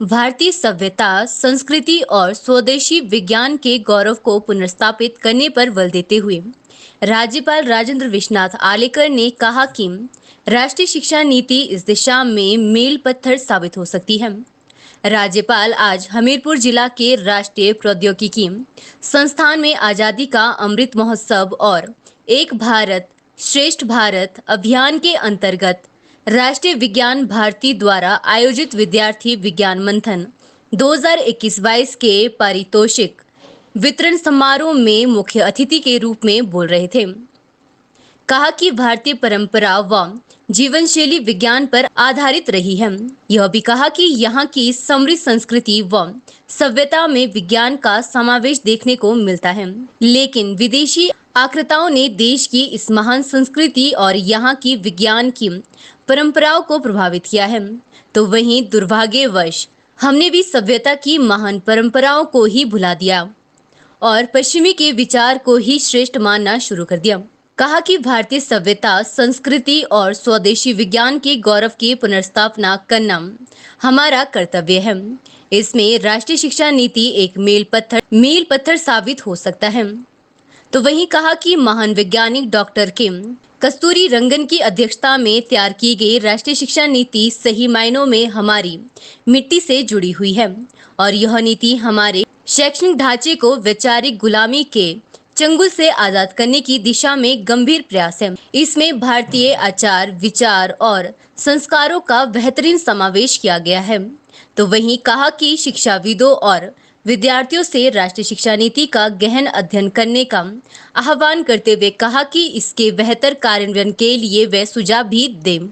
भारतीय सभ्यता, संस्कृति और स्वदेशी विज्ञान के गौरव को पुनर्स्थापित करने पर बल देते हुए राज्यपाल राजेंद्र विश्वनाथ आलेकर ने कहा कि राष्ट्रीय शिक्षा नीति इस दिशा में मील पत्थर साबित हो सकती है। राज्यपाल आज हमीरपुर जिला के राष्ट्रीय प्रौद्योगिकी संस्थान में आजादी का अमृत महोत्सव और एक भारत श्रेष्ठ भारत अभियान के अंतर्गत राष्ट्रीय विज्ञान भारती द्वारा आयोजित विद्यार्थी विज्ञान मंथन 2021-22 के पारितोषिक वितरण समारोह में मुख्य अतिथि के रूप में बोल रहे थे। कहा कि भारतीय परंपरा व जीवन शैली विज्ञान पर आधारित रही है। यह भी कहा कि यहाँ की समृद्ध संस्कृति व सभ्यता में विज्ञान का समावेश देखने को मिलता है, लेकिन विदेशी आक्राताओं ने देश की इस महान संस्कृति और यहाँ की विज्ञान की परंपराओं को प्रभावित किया है। तो वहीं दुर्भाग्यवश हमने भी सभ्यता की महान परंपराओं को ही भुला दिया और पश्चिमी के विचार को ही श्रेष्ठ मानना शुरू कर दिया। कहा कि भारतीय सभ्यता, संस्कृति और स्वदेशी विज्ञान के गौरव की पुनर्स्थापना करना हमारा कर्तव्य है। इसमें राष्ट्रीय शिक्षा नीति एक मील पत्थर साबित हो सकता है। तो वहीं कहा कि महान वैज्ञानिक डॉक्टर के कस्तूरी रंगन की अध्यक्षता में तैयार की गई राष्ट्रीय शिक्षा नीति सही मायनों में हमारी मिट्टी से जुड़ी हुई है और यह नीति हमारे शैक्षणिक ढांचे को वैचारिक गुलामी के चंगुल से आजाद करने की दिशा में गंभीर प्रयास है। इसमें भारतीय आचार, विचार और संस्कारों का बेहतरीन समावेश किया गया है। तो वहीं कहा कि शिक्षाविदों और विद्यार्थियों से राष्ट्रीय शिक्षा नीति का गहन अध्ययन करने का आह्वान करते हुए कहा कि इसके बेहतर कार्यान्वयन के लिए वे सुझाव भी दें।